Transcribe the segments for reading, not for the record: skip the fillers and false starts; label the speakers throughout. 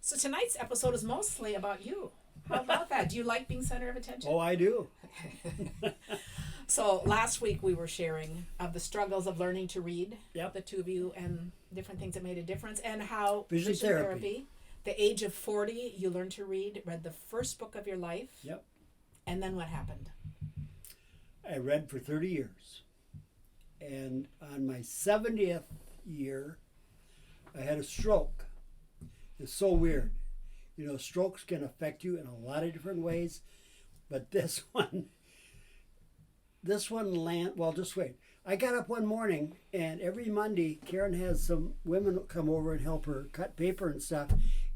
Speaker 1: So tonight's episode is mostly about you. How about that? Do you like being center of attention?
Speaker 2: Oh, I do.
Speaker 1: So last week we were sharing of the struggles of learning to read,
Speaker 2: Yep.
Speaker 1: the two of you, and different things that made a difference, and how
Speaker 2: Vision therapy.
Speaker 1: The age of 40, you learned to read, read the first book of your life.
Speaker 2: Yep.
Speaker 1: And then what happened?
Speaker 2: I read for 30 years. And on my 70th year, I had a stroke. It's so weird. You know, strokes can affect you in a lot of different ways. But this one well, just wait. I got up one morning, and every Monday, Karen has some women come over and help her cut paper and stuff,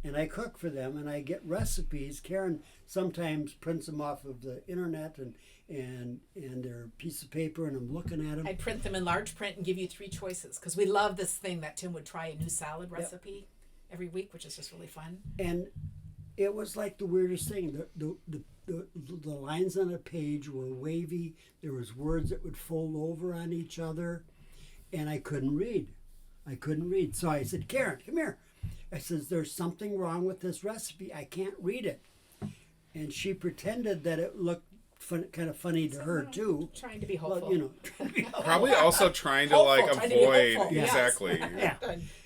Speaker 2: and I cook for them, and I get recipes. Karen sometimes prints them off of the internet, and they're a piece of paper, and I'm looking at them.
Speaker 1: I print them in large print and give you 3 choices, because we love this thing that Tim would try a new salad recipe every week, which is just really fun.
Speaker 2: And it was like the weirdest thing. The lines on a page were wavy. There was words that would fold over on each other, and I couldn't read. So I said, Karen, come here. I says, there's something wrong with this recipe. I can't read it. And she pretended that it looked kind of funny to her too.
Speaker 1: Trying to be hopeful.
Speaker 2: Well, you know.
Speaker 3: Probably also trying to
Speaker 1: Hopeful, trying to be
Speaker 3: avoid
Speaker 1: hopeful, yes.
Speaker 3: exactly.
Speaker 2: Yeah.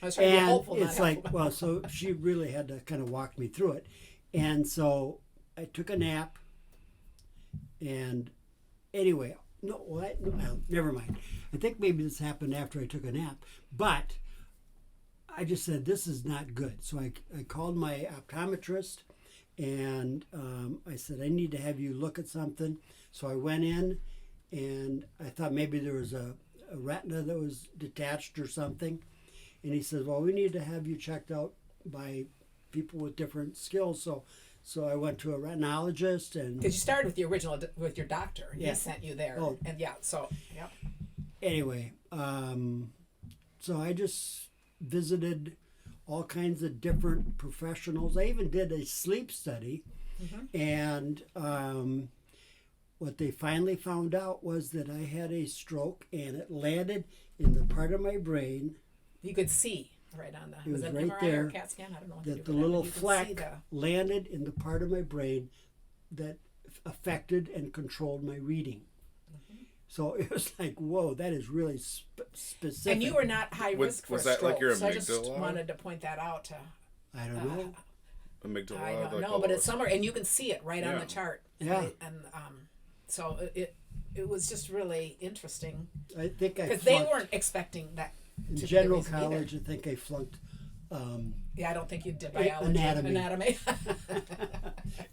Speaker 1: I was trying to be
Speaker 2: And
Speaker 1: hopeful, not
Speaker 2: it's like,
Speaker 1: helpful.
Speaker 2: well, so she really had to kind of walk me through it. And so I took a nap. And anyway, no, never mind. I think maybe this happened after I took a nap. But I just said, this is not good. So I called my optometrist, and I said, I need to have you look at something. So I went in, and I thought maybe there was a retina that was detached or something. And he says, well, we need to have you checked out by people with different skills. So I went to a retinologist, and
Speaker 1: Because you started with the original, with your doctor. And
Speaker 2: Yeah.
Speaker 1: He sent you there.
Speaker 2: Oh.
Speaker 1: And
Speaker 2: anyway, so I just visited all kinds of different professionals. I even did a sleep study, and what they finally found out was that I had a stroke, and it landed in the part of my brain
Speaker 1: You could see right on the.
Speaker 2: It was
Speaker 1: an
Speaker 2: right
Speaker 1: MRI
Speaker 2: there
Speaker 1: or CAT scan? I don't know what
Speaker 2: that
Speaker 1: to
Speaker 2: the
Speaker 1: do
Speaker 2: little
Speaker 1: with that, but you could see
Speaker 2: fleck landed in the part of my brain that affected and controlled my reading. So it was like, whoa, that is really specific.
Speaker 1: And you were not high risk for
Speaker 3: was
Speaker 1: a
Speaker 3: that
Speaker 1: stroke.
Speaker 3: like your
Speaker 1: so I just
Speaker 3: amygdala?
Speaker 1: wanted to point that out to.
Speaker 2: I don't know.
Speaker 3: Amygdala.
Speaker 1: I don't
Speaker 3: like
Speaker 1: know,
Speaker 3: all
Speaker 1: but it's
Speaker 3: those-
Speaker 1: somewhere, and you can see it right on
Speaker 3: Yeah.
Speaker 1: the chart.
Speaker 2: Yeah.
Speaker 1: So it was just really interesting
Speaker 2: I think I
Speaker 1: because they
Speaker 2: flunked.
Speaker 1: weren't expecting that.
Speaker 2: In
Speaker 1: to be the
Speaker 2: general
Speaker 1: reason either.
Speaker 2: college, I think I flunked.
Speaker 1: Yeah, I don't think you did biology.
Speaker 2: Anatomy.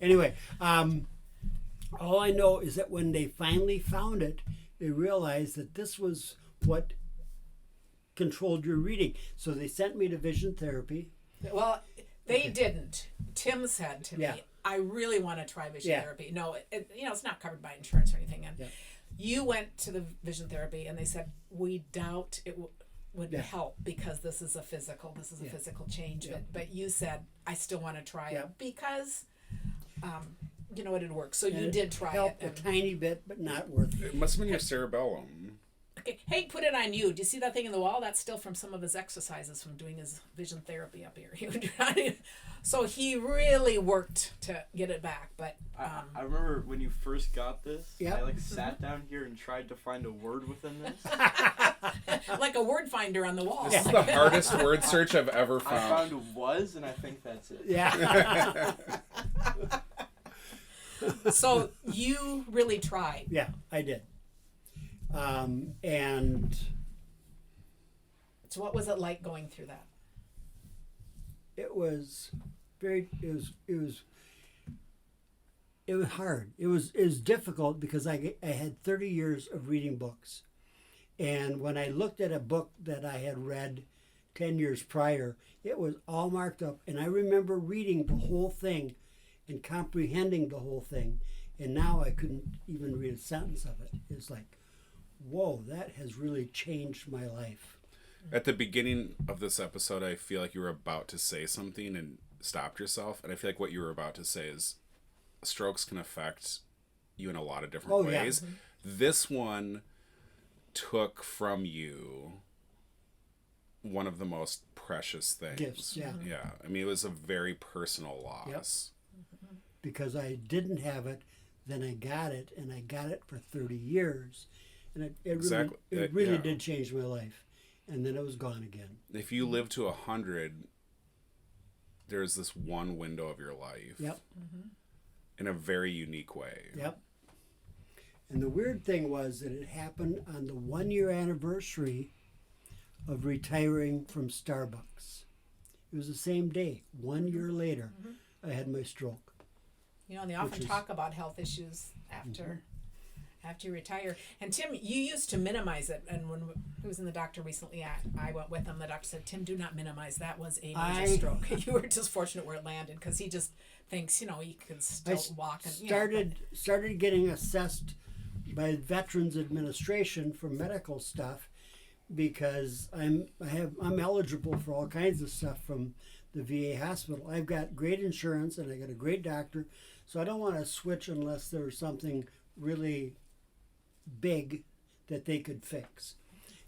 Speaker 2: Anyway, all I know is that when they finally found it, they realized that this was what controlled your reading. So they sent me to vision therapy.
Speaker 1: Well, they didn't. Tim said to me,
Speaker 2: Yeah.
Speaker 1: I really want to try vision
Speaker 2: Yeah.
Speaker 1: therapy. No, it's not covered by insurance or anything. And
Speaker 2: Yeah.
Speaker 1: you went to the vision therapy, and they said, we doubt it would
Speaker 2: Yeah.
Speaker 1: help because this is a physical change.
Speaker 2: Yeah.
Speaker 1: But you said, I still want to try
Speaker 2: Yeah.
Speaker 1: it because, you know, it had worked. So
Speaker 2: And
Speaker 1: you
Speaker 2: it
Speaker 1: did try
Speaker 2: helped
Speaker 1: it.
Speaker 2: a tiny bit, but not worth it.
Speaker 3: It must have been your cerebellum.
Speaker 1: Okay. Hey, put it on you. Do you see that thing in the wall? That's still from some of his exercises from doing his vision therapy up here. So he really worked to get it back. But
Speaker 4: I remember when you first got this,
Speaker 2: Yep.
Speaker 4: I sat down here and tried to find a word within this.
Speaker 1: like a word finder on the wall.
Speaker 3: This is the hardest word search I've ever
Speaker 4: I
Speaker 3: found.
Speaker 4: found was, and I think that's it.
Speaker 2: Yeah.
Speaker 1: So you really tried.
Speaker 2: Yeah, I did. And
Speaker 1: So what was it like going through that?
Speaker 2: it was hard. It was difficult because I had 30 years of reading books. And when I looked at a book that I had read 10 years prior, it was all marked up. And I remember reading the whole thing and comprehending the whole thing. And now I couldn't even read a sentence of it. It's like, whoa, that has really changed my life.
Speaker 3: At the beginning of this episode, I feel like you were about to say something and stopped yourself. And I feel like what you were about to say is strokes can affect you in a lot of different ways. This one took from you one of the most precious things.
Speaker 2: Gifts, yeah.
Speaker 3: Yeah. I mean, it was a very personal loss.
Speaker 2: Because I didn't have it, then I got it, and I got it for 30 years. And it
Speaker 3: Exactly.
Speaker 2: really
Speaker 3: Yeah.
Speaker 2: did change my life. And then it was gone again.
Speaker 3: If you live to 100, there's this one window of your life.
Speaker 2: Yep.
Speaker 3: In a very unique way.
Speaker 2: Yep. And the weird thing was that it happened on the 1-year anniversary of retiring from Starbucks. It was the same day. 1 year later, I had my stroke.
Speaker 1: You know, and they often talk about health issues after you retire. And Tim, you used to minimize it. And when he was in the doctor recently, I went with him. The doctor said, "Tim, do not minimize. That was a major stroke." You were just fortunate where it landed, because he just thinks, you know, he can still walk. And
Speaker 2: started getting assessed by Veterans Administration for medical stuff, because I'm eligible for all kinds of stuff from the VA hospital. I've got great insurance and I got a great doctor, so I don't want to switch unless there's something really big that they could fix.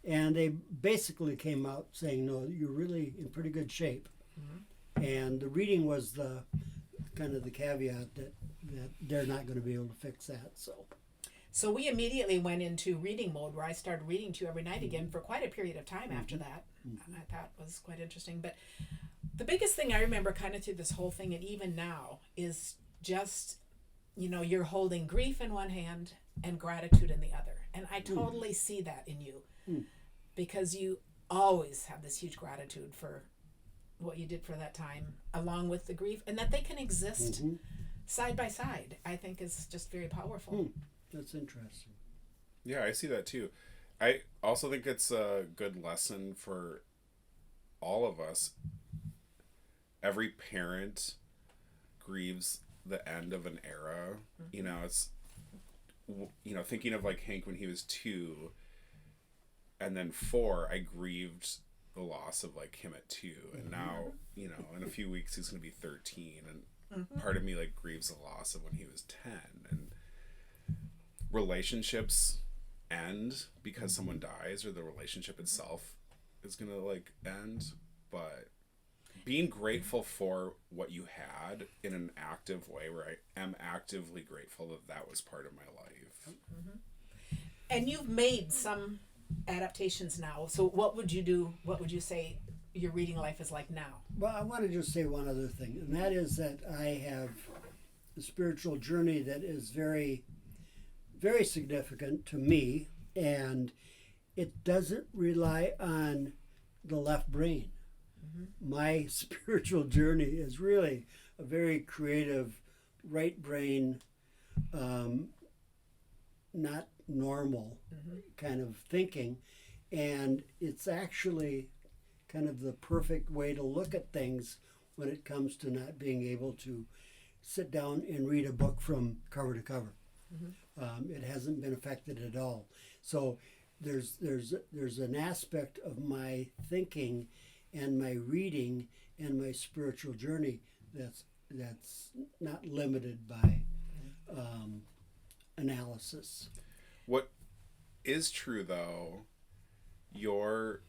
Speaker 2: And they basically came out saying, no, you're really in pretty good shape. And the reading was the kind of the caveat that they're not going to be able to fix that.
Speaker 1: So we immediately went into reading mode, where I started reading to you every night again for quite a period of time after that. I thought was quite interesting. But the biggest thing I remember kind of through this whole thing, and even now, is just, you know, you're holding grief in one hand and gratitude in the other. And I totally see that in you, because you always have this huge gratitude for what you did for that time, along with the grief, and that they can exist side by side, I think is just very powerful.
Speaker 2: That's interesting.
Speaker 3: Yeah, I see that too. I also think it's a good lesson for all of us. Every parent grieves the end of an era. You know, it's, you know, thinking of like Hank when he was 2, and then 4, I grieved the loss of like him at 2, and now, you know, in a few weeks he's going to be 13, and part of me like grieves the loss of when he was 10. And relationships end because someone dies, or the relationship itself is gonna like end, but being grateful for what you had in an active way, where I am actively grateful that was part of my life.
Speaker 1: And you've made some adaptations now, so what would you do, what would you say your reading life is like now?
Speaker 2: Well, I want to just say one other thing, and that is that I have a spiritual journey that is very, very significant to me, and it doesn't rely on the left brain. My spiritual journey is really a very creative right brain, not normal kind of thinking, and it's actually kind of the perfect way to look at things when it comes to not being able to sit down and read a book from cover to cover. It hasn't been affected at all. So there's an aspect of my thinking and my reading and my spiritual journey that's not limited by analysis.
Speaker 3: What is true though, your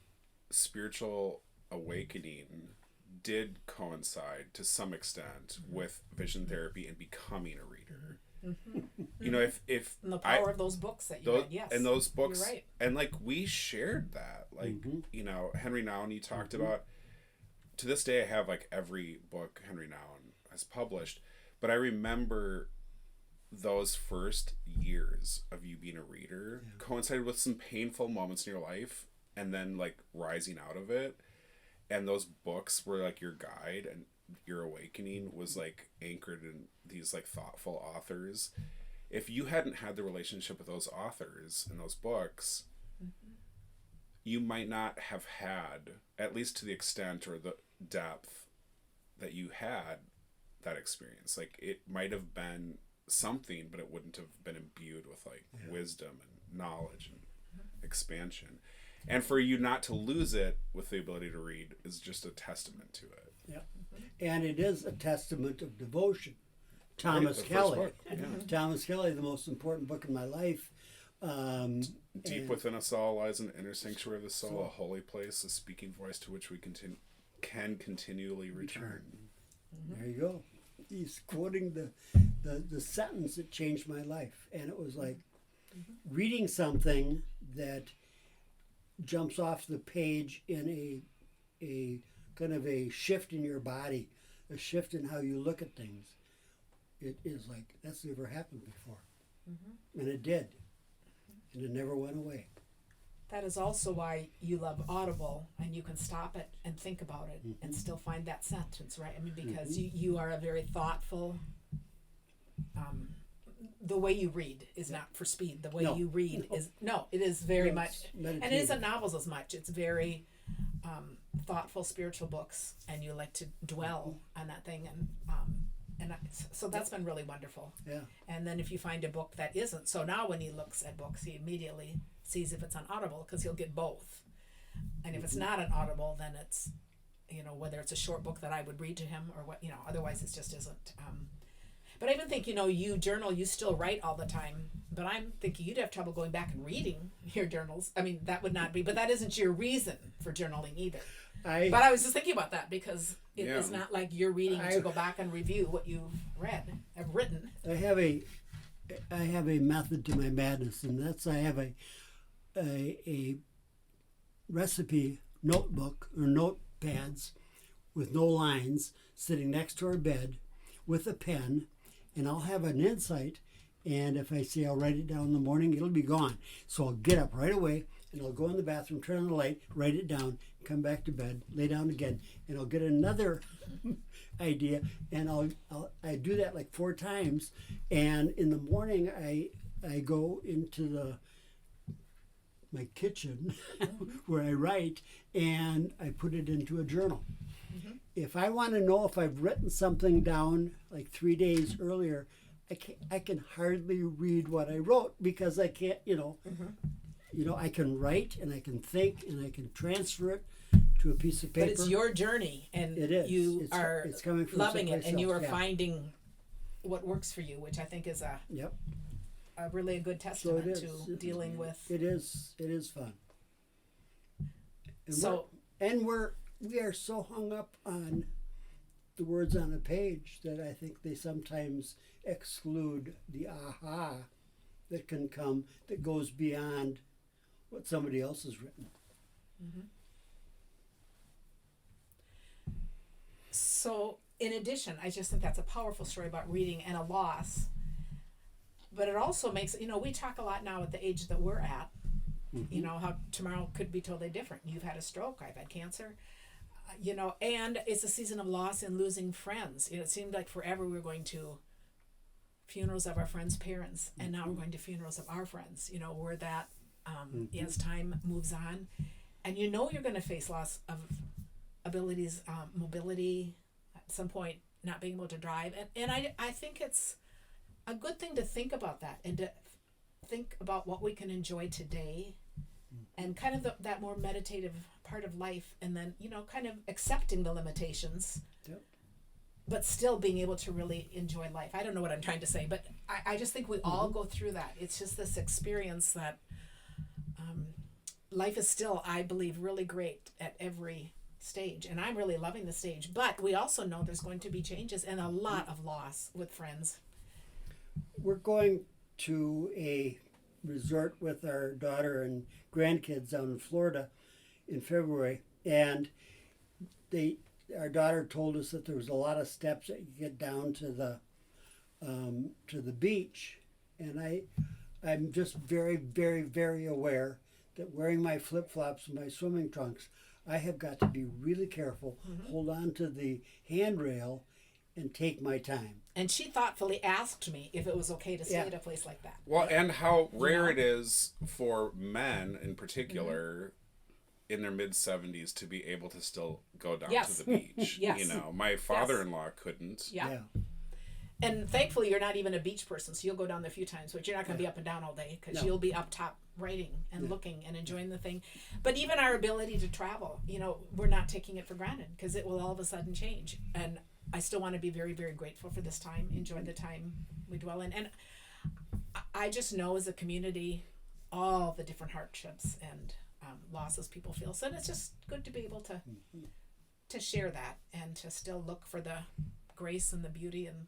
Speaker 3: spiritual awakening did coincide to some extent with vision therapy and becoming a reader. You know, if
Speaker 1: and the power of those books that you read, yes.
Speaker 3: And those books,
Speaker 1: you're right.
Speaker 3: and like we shared that, like, you know, Henry Nouwen, you talked about, to this day I have like every book Henry Nouwen has published, but I remember those first years of you being a reader coincided with some painful moments in your life, and then like rising out of it, and those books were like your guide, and your awakening was like anchored in these like thoughtful authors. If you hadn't had the relationship with those authors and those books, you might not have had, at least to the extent or the depth that you had, that experience. Like, it might have been something, but it wouldn't have been imbued with like wisdom and knowledge and expansion. And for you not to lose it with the ability to read is just a testament to it.
Speaker 2: Yeah. And it is a testament of devotion. Thomas Kelly. Thomas Kelly, the most important book in my life,
Speaker 3: Deep
Speaker 2: and-
Speaker 3: within us all lies an inner sanctuary of the soul, a holy place, a speaking voice to which we can continually return.
Speaker 2: There you go. He's quoting the sentence that changed my life. And it was like reading something that jumps off the page in a kind of a shift in your body, a shift in how you look at things. It is like, that's never happened before. And it did. And it never went away.
Speaker 1: That is also why you love Audible, and you can stop it and think about it and still find that sentence, right? I mean, because you are a very thoughtful, the way you read is not for speed. The way
Speaker 2: No.
Speaker 1: you read is, it is very
Speaker 2: No,
Speaker 1: much,
Speaker 2: it's
Speaker 1: and it
Speaker 2: meditative.
Speaker 1: isn't novels as much. It's very thoughtful spiritual books, and you like to dwell on that thing. So that's been really wonderful.
Speaker 2: Yeah.
Speaker 1: And then if you find a book that isn't, so now when he looks at books, he immediately sees if it's on Audible, because he'll get both. And if it's not on Audible, then it's, whether it's a short book that I would read to him or what, otherwise it just isn't. But I even think, you journal, you still write all the time, but I'm thinking you'd have trouble going back and reading your journals. I mean, that would not be, but that isn't your reason for journaling either. But I was just thinking about that, because it's not like you're reading to go back and review what you've written.
Speaker 2: I have a method to my madness, and that's I have a recipe notebook or notepads with no lines sitting next to our bed with a pen, and I'll have an insight, and if I say I'll write it down in the morning, it'll be gone. So I'll get up right away, and I'll go in the bathroom, turn on the light, write it down, come back to bed, lay down again, and I'll get another idea, and I do that like 4 times, and in the morning I go into my kitchen where I write, and I put it into a journal. If I want to know if I've written something down like 3 days earlier, I can hardly read what I wrote, because I can't, I can write and I can think and I can transfer it to a piece of paper.
Speaker 1: But it's your journey, and
Speaker 2: It is.
Speaker 1: it's
Speaker 2: coming from
Speaker 1: loving it,
Speaker 2: someplace
Speaker 1: and you
Speaker 2: else,
Speaker 1: are finding what works for you, which I think is
Speaker 2: Yep.
Speaker 1: really a good
Speaker 2: So it
Speaker 1: testament
Speaker 2: is.
Speaker 1: to dealing with.
Speaker 2: It is fun. And
Speaker 1: So
Speaker 2: we are so hung up on the words on a page that I think they sometimes exclude the aha that can come, that goes beyond what somebody else has written.
Speaker 1: So in addition, I just think that's a powerful story about reading and a loss. But it also makes, we talk a lot now at the age that we're at, how tomorrow could be totally different. You've had a stroke, I've had cancer, and it's a season of loss and losing friends. It seemed like forever we were going to funerals of our friends' parents, and now we're going to funerals of our friends, where that, as time moves on, and you're going to face loss of abilities, mobility, at some point not being able to drive. And I think it's a good thing to think about that, and to think about what we can enjoy today, and kind of that more meditative part of life, and then kind of accepting the limitations, but still being able to really enjoy life. I don't know what I'm trying to say, but I just think we all go through that. It's just this experience that life is still, I believe, really great at every stage, and I'm really loving the stage, but we also know there's going to be changes and a lot of loss with friends.
Speaker 2: We're going to a resort with our daughter and grandkids down in Florida in February, and our daughter told us that there was a lot of steps that you get down to the beach, and I'm just very, very, very aware that wearing my flip-flops and my swimming trunks, I have got to be really careful, hold on to the handrail, and take my time.
Speaker 1: And she thoughtfully asked me if it was okay to stay at a place like that.
Speaker 3: Well, and how rare it is for men in particular in their mid-70s to be able to still go down to the beach.
Speaker 1: Yes.
Speaker 3: My father-in-law couldn't.
Speaker 1: Yeah. And thankfully, you're not even a beach person, so you'll go down there a few times, but you're not going to be up and down all day, because you'll be up top writing and looking and enjoying the thing. But even our ability to travel, we're not taking it for granted, because it will all of a sudden change. And I still want to be very, very grateful for this time, enjoy the time we dwell in. And I just know as a community, all the different hardships and losses people feel. So it's just good to be able to share that and to still look for the grace and the beauty and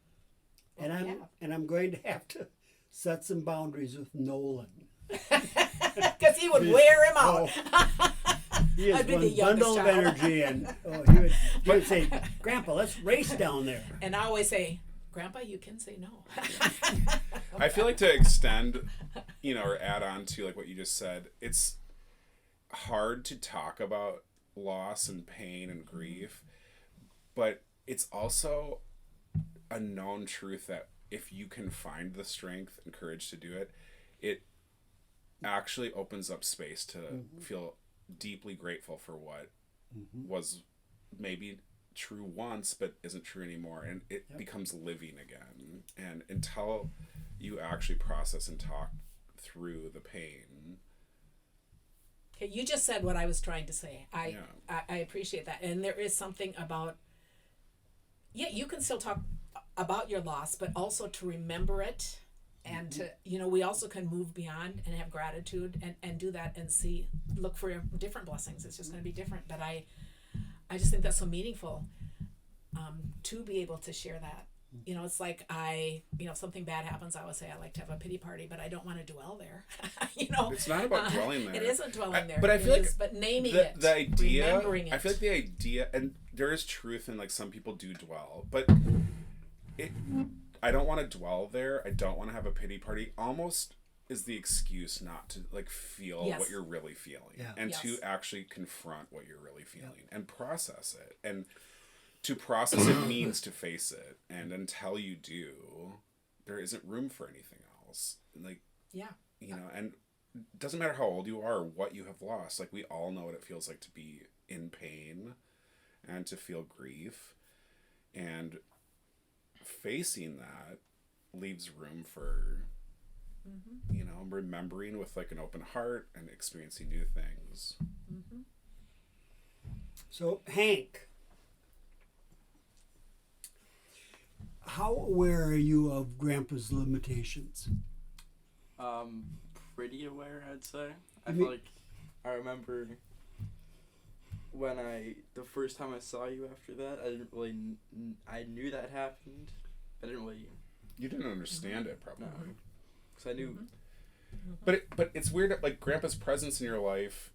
Speaker 2: I'm going to have to set some boundaries with Nolan.
Speaker 1: because he would wear him out.
Speaker 2: He is
Speaker 1: I'd be the
Speaker 2: one bundle
Speaker 1: youngest
Speaker 2: of
Speaker 1: child.
Speaker 2: energy, and he would say, "Grandpa, let's race down there."
Speaker 1: And I always say, Grandpa, you can say no.
Speaker 3: I feel like to extend, or add on to like what you just said, it's hard to talk about loss and pain and grief, but it's also a known truth that if you can find the strength and courage to do it, it actually opens up space to feel deeply grateful for what was maybe true once but isn't true anymore, and it becomes living again. And until you actually process and talk through the pain.
Speaker 1: Okay, you just said what I was trying to say. I appreciate that. And there is something about, you can still talk about your loss, but also to remember it, and to, we also can move beyond and have gratitude and do that and look for different blessings. It's just going to be different. But I just think that's so meaningful, to be able to share that. It's like if something bad happens, I always say I like to have a pity party, but I don't want to dwell there.
Speaker 3: It's not about dwelling there.
Speaker 1: It isn't dwelling there.
Speaker 3: But I feel like
Speaker 1: but naming
Speaker 3: the idea,
Speaker 1: remembering it.
Speaker 3: I feel like the idea, and there is truth in like some people do dwell, but I don't want to dwell there. I don't want to have a pity party. Almost is the excuse not to like feel what you're really feeling, and to actually confront what you're really feeling and process it. And to process it means to face it, and until you do, there isn't room for anything else. Like, and it doesn't matter how old you are or what you have lost. Like, we all know what it feels like to be in pain and to feel grief, and facing that leaves room for remembering with like an open heart and experiencing new things.
Speaker 2: So, Hank, how aware are you of Grandpa's limitations?
Speaker 4: Pretty aware, I'd say. I feel like I remember when the first time I saw you after that, I didn't really, I knew that happened. I didn't really.
Speaker 3: You didn't understand it, probably.
Speaker 4: No. Because I knew.
Speaker 3: But it's weird that, like, Grandpa's presence in your life,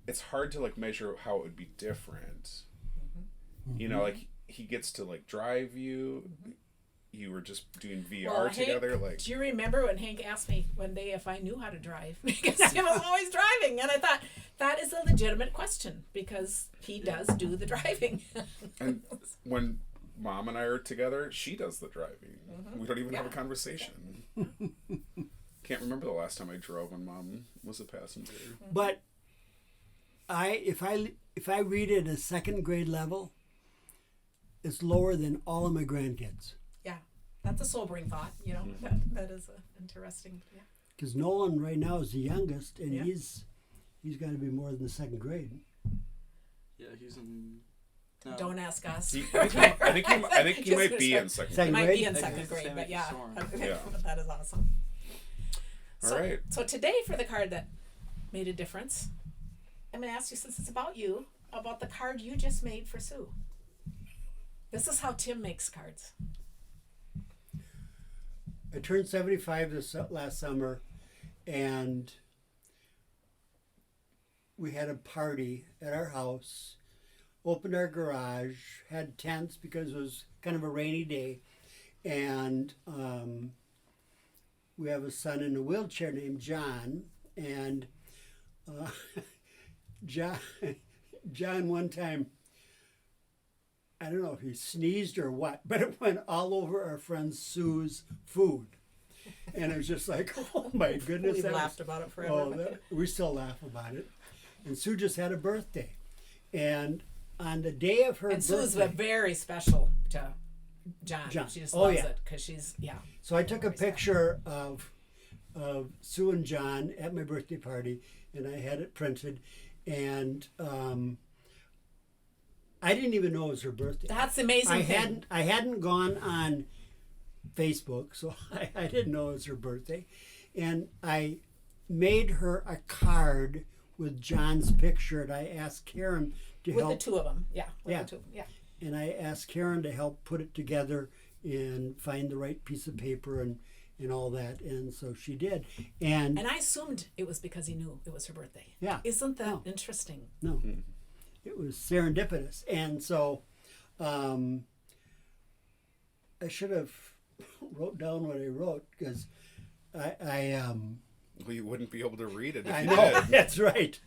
Speaker 3: it's hard to like measure how it would be different. Like, he gets to like drive you. You were just doing VR together.
Speaker 1: Hank,
Speaker 3: like,
Speaker 1: do you remember when Hank asked me one day if I knew how to drive? Because I was always driving, and I thought that is a legitimate question because he does do the driving.
Speaker 3: And when Mom and I are together, she does the driving. We don't even have a conversation. Can't remember the last time I drove when Mom was a passenger.
Speaker 2: But if I read at a second grade level, it's lower than all of my grandkids.
Speaker 1: Yeah, that's a sobering thought. That is interesting. Yeah.
Speaker 2: Because Nolan right now is the youngest, and he's got to be more than the second grade.
Speaker 4: Yeah, he's in. No.
Speaker 1: Don't ask us.
Speaker 3: I think he might be in second grade.
Speaker 1: He might be in
Speaker 4: I think
Speaker 1: second
Speaker 4: it's the
Speaker 1: grade,
Speaker 4: same
Speaker 1: but
Speaker 4: as
Speaker 1: yeah.
Speaker 4: Soren.
Speaker 1: That is awesome.
Speaker 3: All right.
Speaker 1: So today, for the card that made a difference, I'm going to ask you, since it's about you, about the card you just made for Sue. This is how Tim makes cards.
Speaker 2: I turned 75 last summer, and we had a party at our house, opened our garage, had tents because it was kind of a rainy day, and we have a son in a wheelchair named John, and John one time, I don't know if he sneezed or what, but it went all over our friend Sue's food. And it was just like, oh my goodness.
Speaker 1: We've laughed about it forever.
Speaker 2: Oh, we still laugh about it. And Sue just had a birthday. And on the day of her birthday.
Speaker 1: Sue's very special to John. She just loves it because she's,
Speaker 2: So I took a picture of Sue and John at my birthday party, and I had it printed. And I didn't even know it was her birthday.
Speaker 1: That's the amazing thing.
Speaker 2: I hadn't gone on Facebook, so I didn't know it was her birthday. And I made her a card with John's picture, and I asked Karen to
Speaker 1: With
Speaker 2: help.
Speaker 1: the two of them, yeah. With
Speaker 2: Yeah.
Speaker 1: the two of them, yeah.
Speaker 2: And I asked Karen to help put it together and find the right piece of paper and all that. And so she did. And
Speaker 1: And I assumed it was because he knew it was her birthday.
Speaker 2: yeah,
Speaker 1: Isn't that
Speaker 2: No.
Speaker 1: interesting?
Speaker 2: no, it was serendipitous. And so I should have wrote down what I wrote because I
Speaker 3: Well, you wouldn't be able to read it if
Speaker 2: I
Speaker 3: you
Speaker 2: know
Speaker 3: did.
Speaker 2: that's right.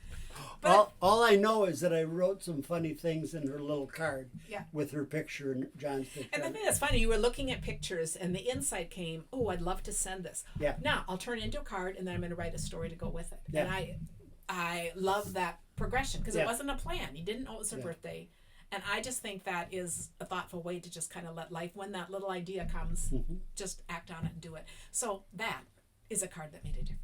Speaker 1: But-
Speaker 2: all I know is that I wrote some funny things in her little card
Speaker 1: Yeah.
Speaker 2: with her picture and John's picture.
Speaker 1: And the thing that's funny, you were looking at pictures and the insight came, oh, I'd love to send this.
Speaker 2: Yeah.
Speaker 1: Now, I'll turn it into a card and then I'm going to write a story to go with it.
Speaker 2: Yeah.
Speaker 1: And I love that progression because
Speaker 2: Yeah.
Speaker 1: it wasn't a plan. You didn't know it was her
Speaker 2: Yeah.
Speaker 1: birthday. And I just think that is a thoughtful way to just kind of let life, when that little idea comes,
Speaker 2: Mm-hmm.
Speaker 1: just act on it and do it. So that is a card that made a difference.